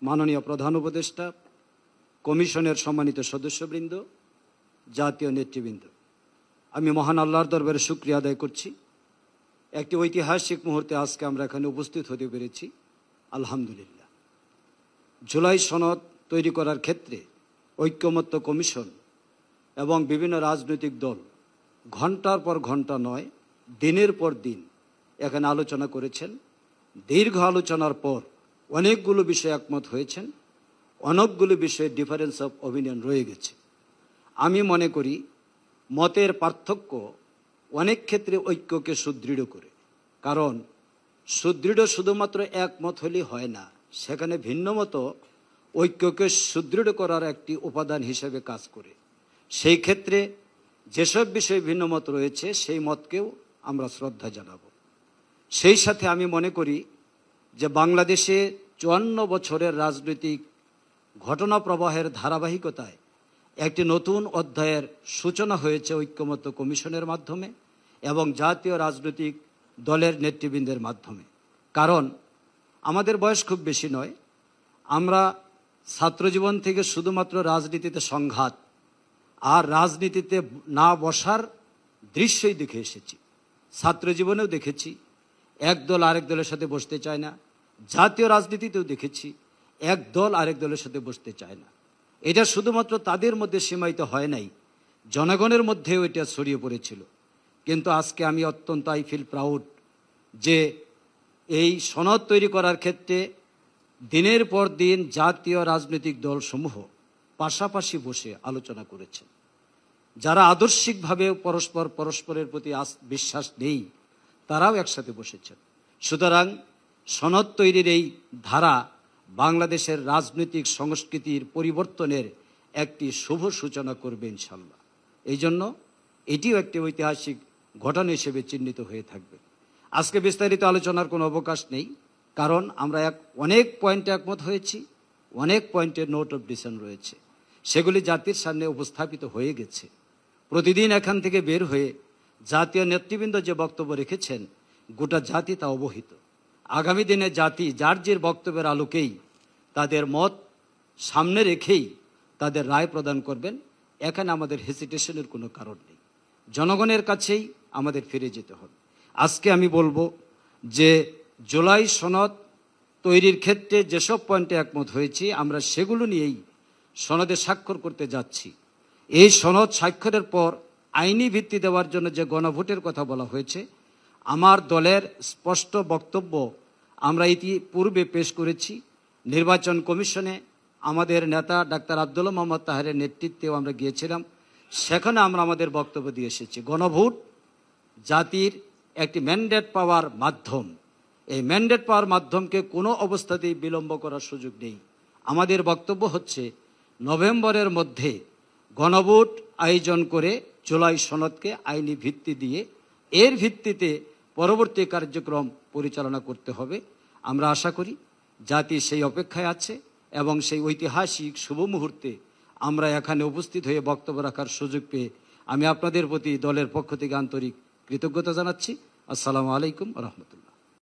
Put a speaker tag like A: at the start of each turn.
A: মাননীয় প্রধান উপদেষ্টা, কমিশনের সম্মানিত সদস্যবৃন্দ, জাতীয় নেতৃবৃন্দ, আমি মহান আল্লাহর দরবারে শুকরিয়া আদায় করছি। একটি ঐতিহাসিক মুহূর্তে আজকে আমরা এখানে উপস্থিত হতে পেরেছি, আলহামদুলিল্লাহ। জুলাই সনদ তৈরি করার ক্ষেত্রে ঐক্যমত্য কমিশন এবং বিভিন্ন রাজনৈতিক দল ঘন্টার পর ঘন্টা নয়, দিনের পর দিন এখানে আলোচনা করেছেন। দীর্ঘ আলোচনার পর অনেকগুলো বিষয়ে একমত হয়েছেন, অনেকগুলো বিষয়ে ডিফারেন্স অফ অপিনিয়ন রয়ে গেছে। আমি মনে করি মতের পার্থক্য অনেক ক্ষেত্রে ঐক্যকে সুদৃঢ় করে, কারণ সুদৃঢ় শুধুমাত্র একমত হলেই হয় না, সেখানে ভিন্ন মত ঐক্যকে সুদৃঢ় করার একটি উপাদান হিসেবে কাজ করে। সেই ক্ষেত্রে যেসব বিষয়ে ভিন্ন মত রয়েছে সেই মতকেও আমরা শ্রদ্ধা জানাব। সেই সাথে আমি মনে করি যে বাংলাদেশে 54 বছরের রাজনৈতিক ঘটনা প্রবাহের ধারাবাহিকতায় একটি নতুন অধ্যায়ের সূচনা হয়েছে ঐক্যমত্য কমিশনের মাধ্যমে এবং জাতীয় রাজনৈতিক দলের নেতৃবৃন্দের মাধ্যমে। কারণ আমাদের বয়স খুব বেশি নয়, আমরা ছাত্রজীবন থেকে শুধুমাত্র রাজনীতিতে সংঘাত আর রাজনীতিতে না বসার দৃশ্যই দেখে এসেছি। ছাত্রজীবনেও দেখেছি এক দল আরেক দলের সাথে বসতে চায় না, জাতীয় রাজনীতিতেও দেখেছি এক দল আরেক দলের সাথে বসতে চায় না। এটা শুধুমাত্র তাদের মধ্যে সীমায়িত হয় নাই, জনগণের মধ্যেও এটা ছড়িয়ে পড়েছিল। কিন্তু আজকে আমি অত্যন্ত আই ফিল প্রাউড যে এই সনদ তৈরি করার ক্ষেত্রে দিনের পর দিন জাতীয় রাজনৈতিক দলসমূহ পাশাপাশি বসে আলোচনা করেছে। যারা আদর্শিকভাবে পরস্পরের প্রতি বিশ্বাস নেই তারাও একসাথে বসেছেন। সুতরাং সনদ তৈরির এই ধারা বাংলাদেশের রাজনৈতিক সংস্কৃতির পরিবর্তনের একটি শুভ সূচনা করবে ইনশাল্লাহ। এই জন্য এটিও একটি ঐতিহাসিক ঘটনা হিসেবে চিহ্নিত হয়ে থাকবে। আজকে বিস্তারিত আলোচনার কোনো অবকাশ নেই, কারণ আমরা অনেক পয়েন্টে একমত হয়েছি, অনেক পয়েন্টের নোট অফ ডিসিশন রয়েছে, সেগুলি জাতির সামনে উপস্থাপিত হয়ে গেছে। প্রতিদিন এখান থেকে বের হয়ে জাতীয় নেতৃবৃন্দ যে বক্তব্য রেখেছেন গোটা জাতি তা অবহিত। আগামী দিনে জাতি যার যে বক্তব্যের আলোকেই তাদের মত সামনে রেখেই তাদের রায় প্রদান করবেন। এখানে আমাদের হেসিটেশনের কোনো কারণ নেই, জনগণের কাছেই আমাদের ফিরে যেতে হবে। আজকে আমি বলবো যে জুলাই সনদ তৈরির ক্ষেত্রে যেসব পয়েন্টে একমত হয়েছি আমরা সেগুলো নিয়েই সনদে স্বাক্ষর করতে যাচ্ছি। এই সনদ স্বাক্ষরের পর আইনি ভিত্তি দেওয়ার জন্য যে গণভোটের কথা বলা হয়েছে, আমার দলের স্পষ্ট বক্তব্য আমরা ইতিপূর্বে পেশ করেছি। নির্বাচন কমিশনে আমাদের নেতা ডাক্তার আব্দুল্লাহ মোহাম্মদ তাহেরের নেতৃত্বেও আমরা গিয়েছিলাম, সেখানে আমরা আমাদের বক্তব্য দিয়ে এসেছি। গণভোট জাতির একটি ম্যান্ডেট পাওয়ার মাধ্যম, এই ম্যান্ডেট পাওয়ার মাধ্যমকে কোনো অবস্থাতেই বিলম্ব করার সুযোগ নেই। আমাদের বক্তব্য হচ্ছে নভেম্বরের মধ্যে গণভোট আয়োজন করে জুলাই সনদকে আইনি ভিত্তি দিয়ে এর ভিত্তিতে পরবর্তী কার্যক্রম পরিচালনা করতে হবে। আমরা আশা করি জাতি সেই অপেক্ষায় আছে এবং সেই ঐতিহাসিক শুভ মুহূর্তে আমরা এখানে উপস্থিত হয়ে বক্তব্য রাখার সুযোগ পেয়ে আমি আপনাদের প্রতি দলের পক্ষ থেকে আন্তরিক কৃতজ্ঞতা জানাচ্ছি। আসসালামু আলাইকুম রহমতুল্লাহ।